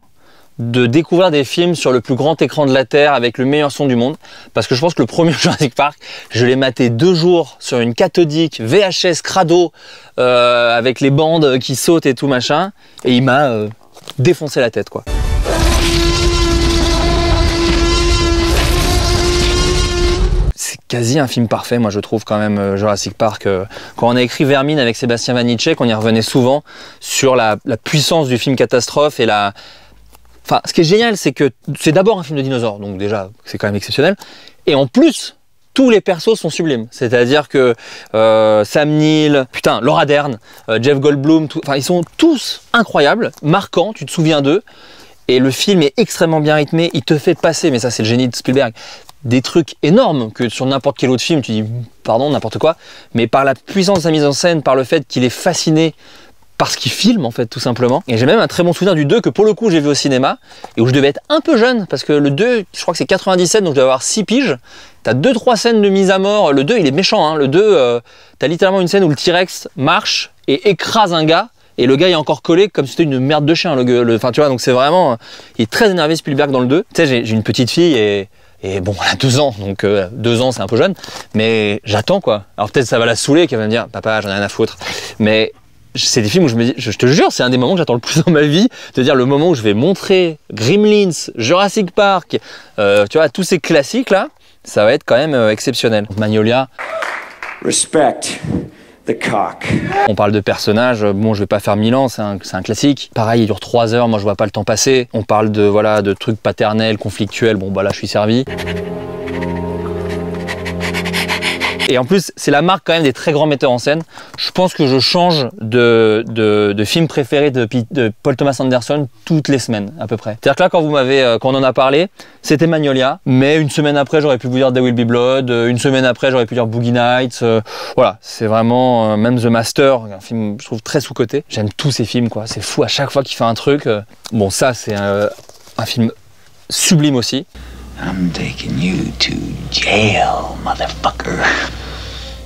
de découvrir des films sur le plus grand écran de la Terre avec le meilleur son du monde, parce que je pense que le premier Jurassic Park, je l'ai maté 2 jours sur une cathodique VHS crado avec les bandes qui sautent et tout machin, et il m'a défoncé la tête quoi. C'est quasi un film parfait, moi je trouve quand même Jurassic Park. Quand on a écrit Vermine avec Sébastien Vanitschek, on y revenait souvent sur la puissance du film catastrophe et la... Enfin, ce qui est génial, c'est que c'est d'abord un film de dinosaures, donc déjà, c'est quand même exceptionnel. Et en plus, tous les persos sont sublimes. C'est-à-dire que Sam Neill, putain, Laura Dern, Jeff Goldblum, enfin, ils sont tous incroyables, marquants, tu te souviens d'eux. Et le film est extrêmement bien rythmé, il te fait passer, mais ça c'est le génie de Spielberg, des trucs énormes que sur n'importe quel autre film, tu dis, pardon, n'importe quoi. Mais par la puissance de sa mise en scène, par le fait qu'il est fasciné parce qu'il filme en fait tout simplement. Et j'ai même un très bon souvenir du 2 que pour le coup j'ai vu au cinéma et où je devais être un peu jeune parce que le 2, je crois que c'est 97 donc je devais avoir 6 piges. T'as 2-3 scènes de mise à mort. Le 2 il est méchant, hein. Le 2, t'as littéralement une scène où le T-Rex marche et écrase un gars et le gars est encore collé comme si c'était une merde de chien. Enfin tu vois, donc c'est vraiment... Il est très énervé Spielberg dans le 2. Tu sais, j'ai une petite fille et bon, elle a 2 ans, donc 2 ans c'est un peu jeune, mais j'attends quoi. Alors peut-être ça va la saouler qu'elle va me dire « Papa, j'en ai rien à foutre ». Mais c'est des films où je me dis, je te jure, c'est un des moments que j'attends le plus dans ma vie, de dire le moment où je vais montrer Gremlins, Jurassic Park, tu vois, tous ces classiques là, ça va être quand même exceptionnel. Magnolia. Respect the cock. On parle de personnages, bon je vais pas faire 1000 ans, c'est un classique. Pareil, il dure 3 heures, moi je vois pas le temps passer. On parle de, voilà, de trucs paternels, conflictuels, bon bah là je suis servi. Et en plus, c'est la marque quand même des très grands metteurs en scène. Je pense que je change de film préféré de Paul Thomas Anderson toutes les semaines, à peu près. C'est-à-dire que là, quand on en a parlé, c'était Magnolia. Mais une semaine après, j'aurais pu vous dire There Will Be Blood. Une semaine après, j'aurais pu dire Boogie Nights. Voilà, c'est vraiment, même The Master, un film, je trouve, très sous-coté. J'aime tous ces films, quoi. C'est fou, à chaque fois qu'il fait un truc. Bon, ça, c'est un film sublime aussi. I'm taking you to jail, motherfucker.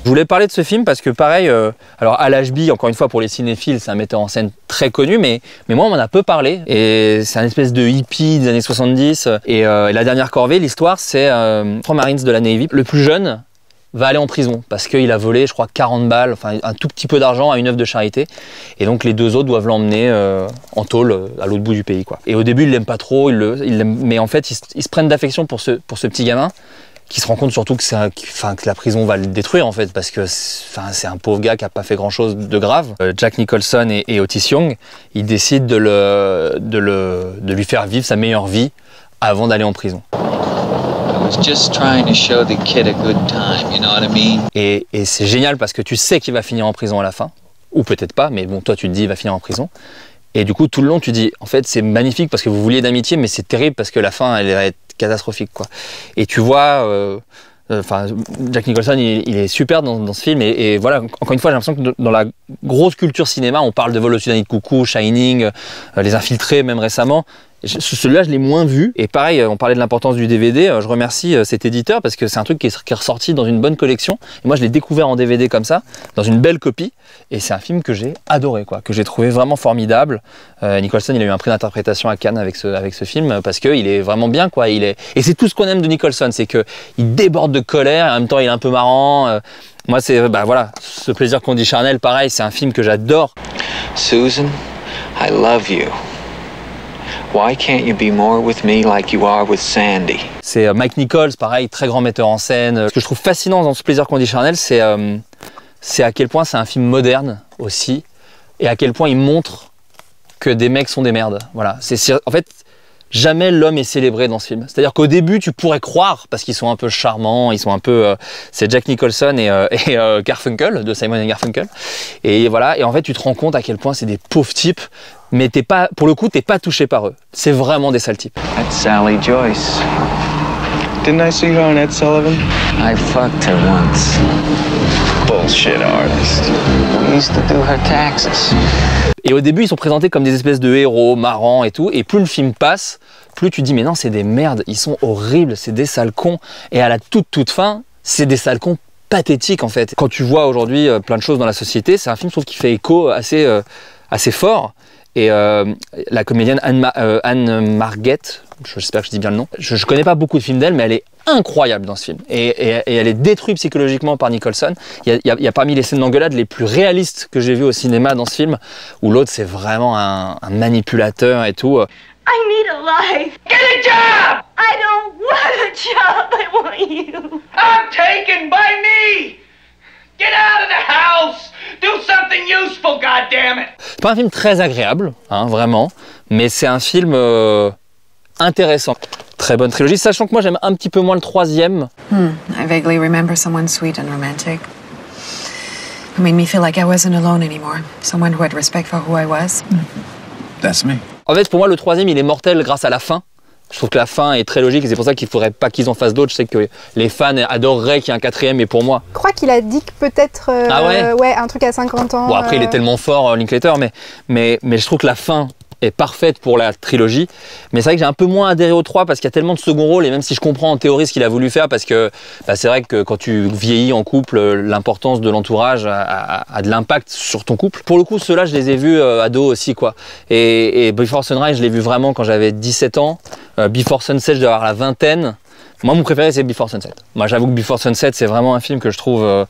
Je voulais parler de ce film parce que pareil, alors Al Ashby, encore une fois pour les cinéphiles, c'est un metteur en scène très connu, mais moi on m'en a peu parlé. Et c'est un espèce de hippie des années 70. Et La Dernière Corvée, l'histoire c'est Frank Marines de la Navy, le plus jeune, va aller en prison parce qu'il a volé, je crois, 40 balles, enfin un tout petit peu d'argent à une œuvre de charité. Et donc les deux autres doivent l'emmener en tôle à l'autre bout du pays, quoi. Et au début, ils l'aiment pas trop, mais en fait, ils se prennent d'affection pour ce petit gamin qui se rend compte surtout que la prison va le détruire, en fait, parce que c'est un pauvre gars qui a pas fait grand-chose de grave. Jack Nicholson et Otis Young, ils décident de lui faire vivre sa meilleure vie avant d'aller en prison. Et c'est génial parce que tu sais qu'il va finir en prison à la fin, ou peut-être pas, mais bon, toi tu te dis il va finir en prison. Et du coup, tout le long, tu dis, en fait, c'est magnifique parce que vous vouliez d'amitié, mais c'est terrible parce que la fin, elle va être catastrophique, quoi. Et tu vois, Jack Nicholson, il est super dans ce film. Et voilà, encore une fois, j'ai l'impression que dans la grosse culture cinéma, on parle de Vol au-dessus d'un nid de coucou, Shining, Les Infiltrés, même récemment. Celui-là, je l'ai moins vu. Et pareil, on parlait de l'importance du DVD. Je remercie cet éditeur parce que c'est un truc qui est ressorti dans une bonne collection. Et moi, je l'ai découvert en DVD comme ça, dans une belle copie. Et c'est un film que j'ai adoré, quoi, que j'ai trouvé vraiment formidable. Nicholson, il a eu un prix d'interprétation à Cannes avec ce film parce qu'il est vraiment bien, quoi. Et c'est tout ce qu'on aime de Nicholson, c'est qu'il déborde de colère et en même temps, il est un peu marrant. Moi, c'est voilà, Ce plaisir qu'on dit charnel, pareil, c'est un film que j'adore. Susan, I love you. Why can't you be more with me like you are with Sandy? C'est Mike Nichols, pareil, très grand metteur en scène. Ce que je trouve fascinant dans Ce plaisir qu'on dit charnel, c'est à quel point c'est un film moderne aussi, et à quel point il montre que des mecs sont des merdes. Voilà. En fait, jamais l'homme est célébré dans ce film. C'est-à-dire qu'au début, tu pourrais croire, parce qu'ils sont un peu charmants, ils sont un peu... c'est Jack Nicholson et Garfunkel, de Simon & Garfunkel. Et voilà, et en fait, tu te rends compte à quel point c'est des pauvres types, mais pour le coup, t'es pas touché par eux. C'est vraiment des sales types. That's Sally Joyce. Didn't I see her on Ed Sullivan? I fucked her once. Bullshit artist. We used to do her taxes. Et au début, ils sont présentés comme des espèces de héros marrants et tout. Et plus le film passe, plus tu dis mais non, c'est des merdes, ils sont horribles, c'est des sales cons. Et à la toute fin, c'est des sales cons pathétiques, en fait. Quand tu vois aujourd'hui plein de choses dans la société, c'est un film, je trouve, qui fait écho assez fort. Et la comédienne Anne Marguette, j'espère que je dis bien le nom, je connais pas beaucoup de films d'elle, mais elle est incroyable dans ce film. Et elle est détruite psychologiquement par Nicholson. Il y a parmi les scènes d'engueulade les plus réalistes que j'ai vues au cinéma dans ce film, où l'autre c'est vraiment un manipulateur et tout. I need a life. Get a job! I don't want a job. I want you. I'm taken by me. Get out of the house. Do something useful, goddammit. C'est pas un film très agréable, hein, vraiment, mais c'est un film intéressant. Très bonne trilogie, sachant que moi j'aime un petit peu moins le troisième. I vaguely remember someone sweet and romantic. It made me feel like I wasn't alone anymore. Someone who had respect for who I was. That's me. En fait, pour moi, le troisième, il est mortel grâce à la fin. Je trouve que la fin est très logique et c'est pour ça qu'il ne faudrait pas qu'ils en fassent d'autres. Je sais que les fans adoreraient qu'il y ait un quatrième, et pour moi... Je crois qu'il a dit que peut-être un truc à 50 ans. Bon, après, il est tellement fort, Linklater, mais je trouve que la fin est parfaite pour la trilogie. Mais c'est vrai que j'ai un peu moins adhéré au 3 parce qu'il y a tellement de second rôle, et même si je comprends en théorie ce qu'il a voulu faire, parce que c'est vrai que quand tu vieillis en couple, l'importance de l'entourage a de l'impact sur ton couple. Pour le coup, ceux-là, je les ai vus ado aussi, quoi. Et Before Sunrise, je l'ai vu vraiment quand j'avais 17 ans. Before Sunset, je dois avoir la vingtaine. Moi, mon préféré, c'est Before Sunset. Moi, j'avoue que Before Sunset, c'est vraiment un film que je trouve...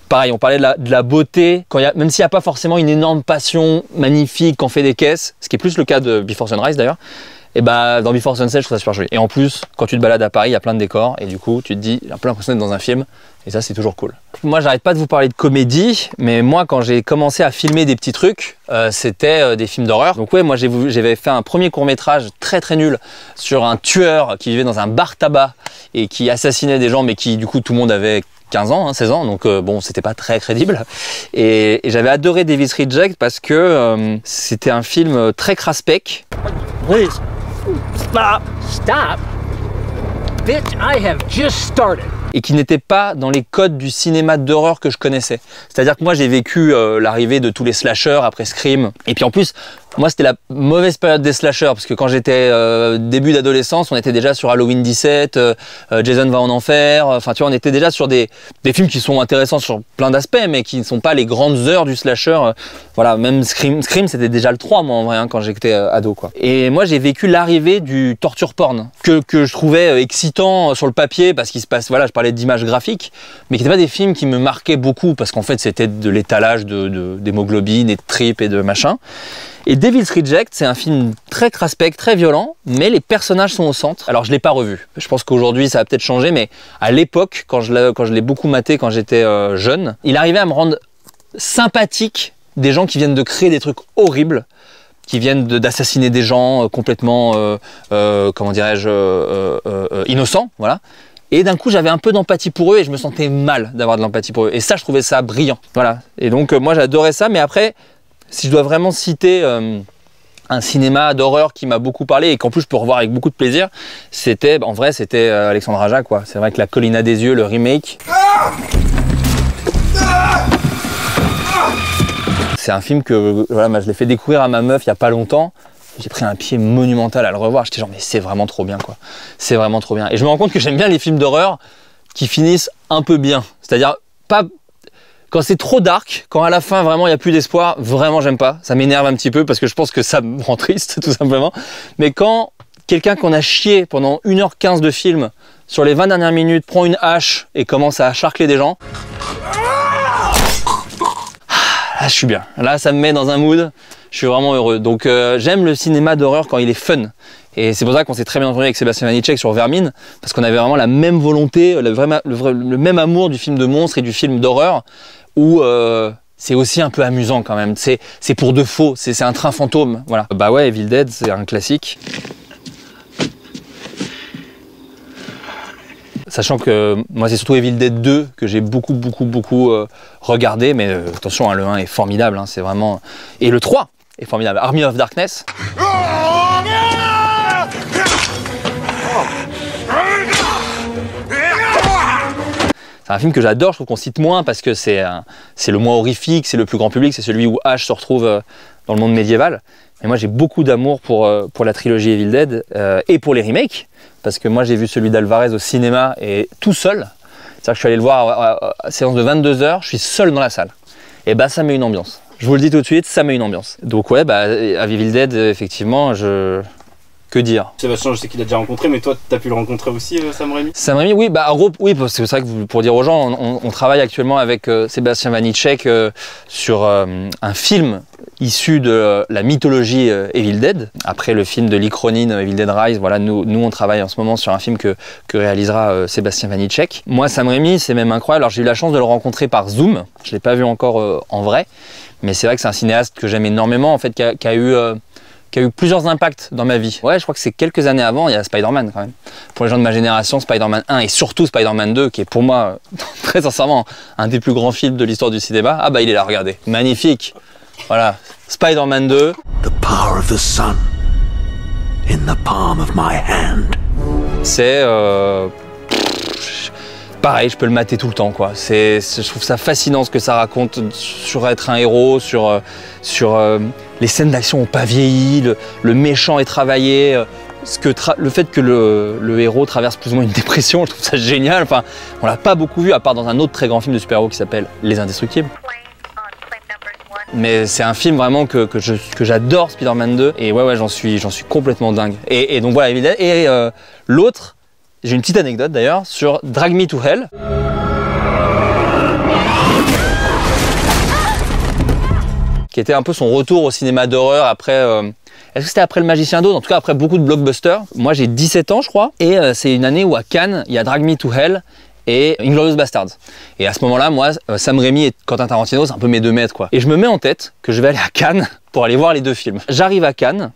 Pareil, on parlait de la beauté, même s'il n'y a pas forcément une énorme passion magnifique qu'on fait des caisses, ce qui est plus le cas de Before Sunrise d'ailleurs, et dans Before Sunset, je trouve ça super joli. Et en plus, quand tu te balades à Paris, il y a plein de décors, et du coup, tu te dis, j'ai un peu l'impression d'être dans un film, et ça, c'est toujours cool. Moi, j'arrête pas de vous parler de comédie, mais moi, quand j'ai commencé à filmer des petits trucs, c'était des films d'horreur. Donc ouais, moi, j'avais fait un premier court-métrage très très nul sur un tueur qui vivait dans un bar tabac et qui assassinait des gens, mais qui, du coup, tout le monde avait 15 ans, 16 ans, donc bon, c'était pas très crédible. Et j'avais adoré Davis Reject parce que c'était un film très craspec. Please, stop. Bitch, I have just started. Et qui n'était pas dans les codes du cinéma d'horreur que je connaissais. C'est-à-dire que moi, j'ai vécu l'arrivée de tous les slashers après Scream. Et puis en plus, Moi, c'était la mauvaise période des slashers, parce que quand j'étais début d'adolescence, on était déjà sur Halloween 17, Jason va en enfer, enfin tu vois, on était déjà sur des films qui sont intéressants sur plein d'aspects, mais qui ne sont pas les grandes heures du slasher. Voilà, même Scream c'était déjà le 3, moi, en vrai, hein, quand j'étais ado, quoi. Et moi, j'ai vécu l'arrivée du torture porn, que je trouvais excitant sur le papier, parce qu'il se passe, voilà, je parlais d'images graphiques, mais qui n'étaient pas des films qui me marquaient beaucoup, parce qu'en fait, c'était de l'étalage d'hémoglobine et de tripes et de machin. Et Devil's Reject, c'est un film très craspec, très violent, mais les personnages sont au centre. Alors je l'ai pas revu. Je pense qu'aujourd'hui ça a peut-être changé, mais à l'époque, quand je l'ai beaucoup maté quand j'étais jeune, il arrivait à me rendre sympathique des gens qui viennent de créer des trucs horribles, qui viennent d'assassiner des gens complètement, comment dirais-je, innocents, voilà. Et d'un coup, j'avais un peu d'empathie pour eux et je me sentais mal d'avoir de l'empathie pour eux. Et ça, je trouvais ça brillant. Voilà. Et donc moi, j'adorais ça, mais après, si je dois vraiment citer un cinéma d'horreur qui m'a beaucoup parlé et qu'en plus je peux revoir avec beaucoup de plaisir, c'était, en vrai, c'était Alexandre Aja, quoi. C'est vrai que La Colline à des yeux, le remake, c'est un film que voilà, je l'ai fait découvrir à ma meuf il y a pas longtemps. J'ai pris un pied monumental à le revoir. J'étais genre, mais c'est vraiment trop bien, quoi. C'est vraiment trop bien. Et je me rends compte que j'aime bien les films d'horreur qui finissent un peu bien. C'est-à-dire, pas... Quand c'est trop dark, quand à la fin vraiment il n'y a plus d'espoir, vraiment j'aime pas. Ça m'énerve un petit peu parce que je pense que ça me rend triste tout simplement. Mais quand quelqu'un qu'on a chié pendant 1h15 de film, sur les 20 dernières minutes, prend une hache et commence à charcler des gens, là je suis bien. Là ça me met dans un mood, je suis vraiment heureux. Donc j'aime le cinéma d'horreur quand il est fun. Et c'est pour ça qu'on s'est très bien entendu avec Sébastien Vanitschek sur Vermine, parce qu'on avait vraiment la même volonté, le même amour du film de monstre et du film d'horreur, où c'est aussi un peu amusant quand même. C'est pour de faux, c'est un train fantôme, voilà. Bah ouais, Evil Dead, c'est un classique. Sachant que moi c'est surtout Evil Dead 2 que j'ai beaucoup regardé, mais attention, hein, le 1 est formidable, hein, c'est vraiment... Et le 3 est formidable, Army of Darkness. C'est un film que j'adore, je trouve qu'on cite moins parce que c'est le moins horrifique, c'est le plus grand public, c'est celui où Ash se retrouve dans le monde médiéval. Mais moi j'ai beaucoup d'amour pour la trilogie Evil Dead et pour les remakes, parce que moi j'ai vu celui d'Alvarez au cinéma et tout seul. C'est-à-dire que je suis allé le voir à séance de 22 h, je suis seul dans la salle. Et bah ça met une ambiance. Je vous le dis tout de suite, ça met une ambiance. Donc ouais, bah à Evil Dead, effectivement, que dire? Sébastien, je sais qu'il a déjà rencontré, mais toi, tu as pu le rencontrer aussi, Sam Raimi? Sam Raimi, oui, bah, en gros, oui, parce que c'est vrai que pour dire aux gens, on travaille actuellement avec Sébastien Vanitschek sur un film issu de la mythologie Evil Dead. Après le film de Lee Cronin, Evil Dead Rise, voilà, nous on travaille en ce moment sur un film que réalisera Sébastien Vanitschek. Moi, Sam Raimi, c'est même incroyable. Alors j'ai eu la chance de le rencontrer par Zoom. Je ne l'ai pas vu encore en vrai, mais c'est vrai que c'est un cinéaste que j'aime énormément, en fait, qui a eu plusieurs impacts dans ma vie. Ouais, je crois que c'est quelques années avant, il y a Spider-Man quand même. Pour les gens de ma génération, Spider-Man 1 et surtout Spider-Man 2, qui est pour moi, très sincèrement, un des plus grands films de l'histoire du cinéma. Ah bah il est là, regardez. Magnifique. Voilà, Spider-Man 2. The power of the sun in the palm of my hand. C'est... pareil, je peux le mater tout le temps, quoi. Je trouve ça fascinant ce que ça raconte sur être un héros, sur les scènes d'action n'ont pas vieilli, le méchant est travaillé, le fait que le héros traverse plus ou moins une dépression, je trouve ça génial. Enfin, on l'a pas beaucoup vu, à part dans un autre très grand film de super-héros qui s'appelle Les Indestructibles. Mais c'est un film vraiment que j'adore, Spider-Man 2, et ouais, j'en suis complètement dingue. Et donc voilà, évidemment. Et l'autre, j'ai une petite anecdote d'ailleurs sur Drag Me to Hell. Qui était un peu son retour au cinéma d'horreur après... Est-ce que c'était après Le Magicien d'Oz? En tout cas après beaucoup de blockbusters. Moi j'ai 17 ans je crois. Et c'est une année où à Cannes, il y a Drag Me to Hell et Inglourious Basterds. Et à ce moment-là, moi, Sam Raimi et Quentin Tarantino, c'est un peu mes 2 maîtres, quoi. Et je me mets en tête que je vais aller à Cannes pour aller voir les 2 films. J'arrive à Cannes,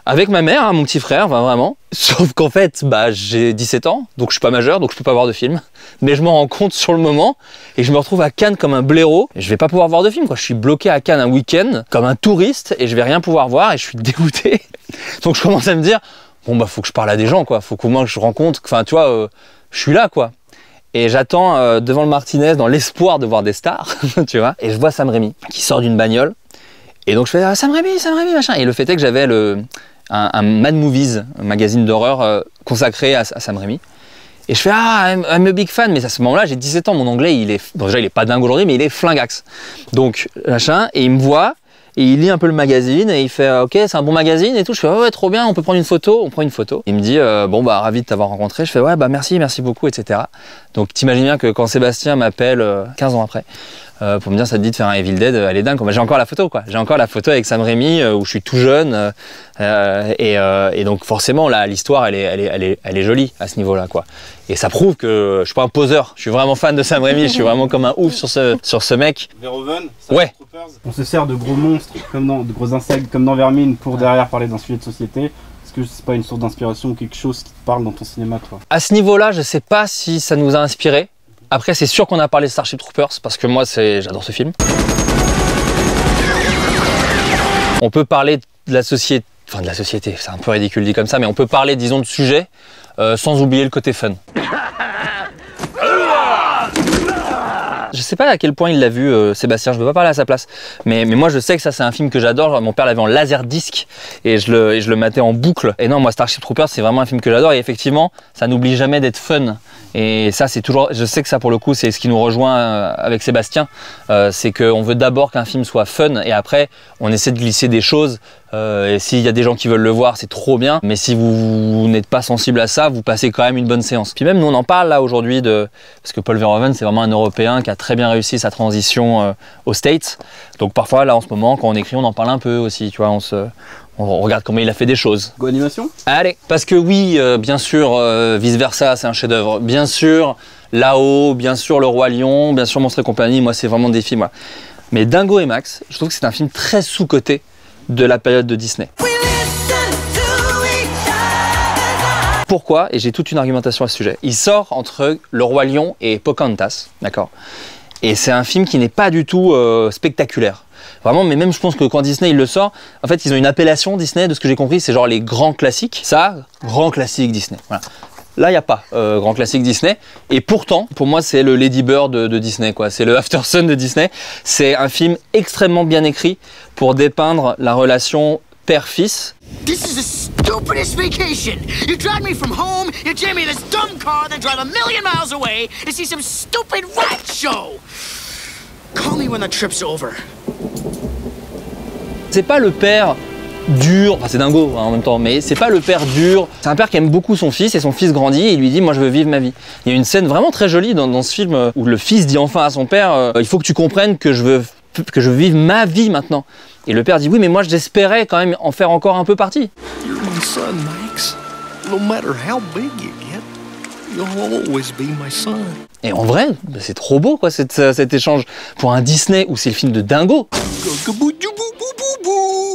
avec ma mère, hein, mon petit frère, enfin, vraiment. Sauf qu'en fait, bah, j'ai 17 ans, donc je suis pas majeur, donc je peux pas voir de film. Mais je m'en rends compte sur le moment, et je me retrouve à Cannes comme un blaireau, et je vais pas pouvoir voir de film, quoi. Je suis bloqué à Cannes un week-end, comme un touriste, et je vais rien pouvoir voir, et je suis dégoûté. Donc je commence à me dire, bon bah faut que je parle à des gens, quoi. Faut qu'au moins que je rencontre, enfin tu vois, je suis là, quoi. Et j'attends devant le Martinez dans l'espoir de voir des stars, tu vois. Et je vois Sam Raimi qui sort d'une bagnole, Et donc je fais ah, Sam Raimi, machin. Et le fait est que j'avais un Mad Movies, un magazine d'horreur consacré à Sam Raimi. Et je fais ah, I'm a big fan, mais à ce moment-là, j'ai 17 ans, mon anglais, bon, déjà il est pas dingue aujourd'hui, mais il est flingax. Donc machin, et il me voit. Et il lit un peu le magazine et il fait ok, c'est un bon magazine et tout. Je fais ouais, trop bien, on peut prendre une photo. On prend une photo. Il me dit bon bah ravi de t'avoir rencontré. Je fais ouais bah merci beaucoup, etc. Donc t'imagines bien que quand Sébastien m'appelle 15 ans après pour me dire ça te dit de faire un Evil Dead, elle est dingue. J'ai encore la photo quoi. J'ai encore la photo avec Sam Raimi où je suis tout jeune et donc forcément là l'histoire elle est jolie à ce niveau là quoi. Et ça prouve que je suis pas un poseur. Je suis vraiment fan de Sam Raimi. Je suis vraiment comme un ouf sur ce mec. Verhoeven, ouais. On se sert de gros monstres, de gros insectes, comme dans Vermine, pour derrière parler d'un sujet de société. Est-ce que c'est pas une source d'inspiration ou quelque chose qui te parle dans ton cinéma, toi? À ce niveau-là, je sais pas si ça nous a inspiré. Après, c'est sûr qu'on a parlé de Starship Troopers, parce que moi, j'adore ce film. On peut parler de la société, c'est un peu ridicule dit comme ça, mais on peut parler, disons, de sujets sans oublier le côté fun. Je sais pas à quel point il l'a vu Sébastien, je ne veux pas parler à sa place, mais moi je sais que ça c'est un film que j'adore. Mon père l'avait en laserdisc et je le matais en boucle. Et non, moi Starship Troopers c'est vraiment un film que j'adore et effectivement ça n'oublie jamais d'être fun. Et ça c'est toujours, je sais que ça pour le coup c'est ce qui nous rejoint avec Sébastien, c'est qu'on veut d'abord qu'un film soit fun et après on essaie de glisser des choses. Et s'il y a des gens qui veulent le voir, c'est trop bien. Mais si vous n'êtes pas sensible à ça, vous passez quand même une bonne séance. Puis même nous, on en parle là aujourd'hui parce que Paul Verhoeven, c'est vraiment un Européen qui a très bien réussi sa transition aux States. Donc parfois, là, en ce moment, quand on écrit, on en parle un peu aussi. Tu vois, on regarde comment il a fait des choses. Go animation ? Allez, parce que oui, bien sûr, Vice Versa, c'est un chef-d'œuvre. Bien sûr, Là-haut, bien sûr, Le Roi Lion, bien sûr, Monstres et compagnie. Moi, c'est vraiment des films. Voilà. Mais Dingo et Max, je trouve que c'est un film très sous-coté de la période de Disney. Pourquoi? Et j'ai toute une argumentation à ce sujet. Il sort entre Le Roi Lion et Pocahontas, d'accord? Et c'est un film qui n'est pas du tout spectaculaire. Vraiment, mais même je pense que quand Disney il le sort, en fait ils ont une appellation Disney, de ce que j'ai compris, c'est genre les grands classiques. Ça, grand classique Disney. Voilà. Là, il n'y a pas grand classique Disney. Et pourtant, pour moi, c'est le Lady Bird de Disney, quoi. C'est le After Sun de Disney. C'est un film extrêmement bien écrit pour dépeindre la relation père-fils. This is the stupidest vacation. You drive me from home, you jam me in this dumb car, then drive 1,000,000 miles away to see some stupid rat show. Call me when the trip's over. C'est pas le père dur, enfin c'est dingo hein, en même temps, mais c'est pas le père dur. C'est un père qui aime beaucoup son fils et son fils grandit et il lui dit moi je veux vivre ma vie. Il y a une scène vraiment très jolie dans ce film où le fils dit enfin à son père il faut que tu comprennes que je veux vivre ma vie maintenant. Et le père dit oui mais moi j'espérais quand même en faire encore un peu partie. You're my son, Max. No matter how big you get, you'll always be my son. Et en vrai, c'est trop beau quoi cet échange pour un Disney où c'est le film de dingo.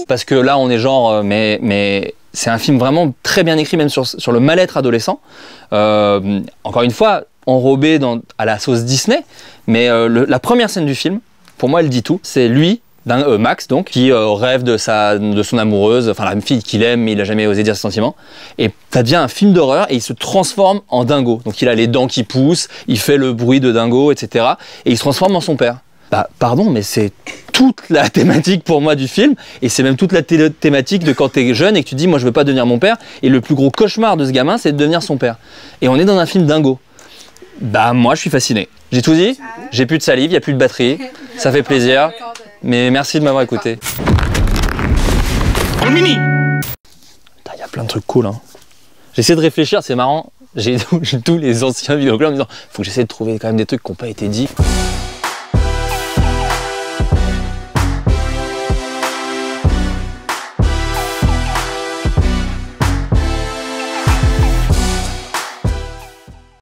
Parce que là on est genre mais c'est un film vraiment très bien écrit même sur le mal-être adolescent. Encore une fois enrobé à la sauce Disney, mais la première scène du film, pour moi elle dit tout. C'est lui, Max donc, qui rêve de son amoureuse, enfin la fille qu'il aime mais il a jamais osé dire ses sentiments. Et ça devient un film d'horreur et il se transforme en dingo. Donc il a les dents qui poussent, il fait le bruit de dingo, etc. Et il se transforme en son père. Bah pardon, mais c'est toute la thématique pour moi du film, et c'est même toute la thématique de quand t'es jeune et que tu dis moi je veux pas devenir mon père, et le plus gros cauchemar de ce gamin c'est de devenir son père. Et on est dans un film dingo. Bah moi je suis fasciné. J'ai tout dit, j'ai plus de salive, il y a plus de batterie, ça fait plaisir, mais merci de m'avoir écouté. Il y a plein de trucs cool hein. J'essaie de réfléchir, c'est marrant, j'ai tous les anciens vidéoclubs en me disant faut que j'essaie de trouver quand même des trucs qui n'ont pas été dits.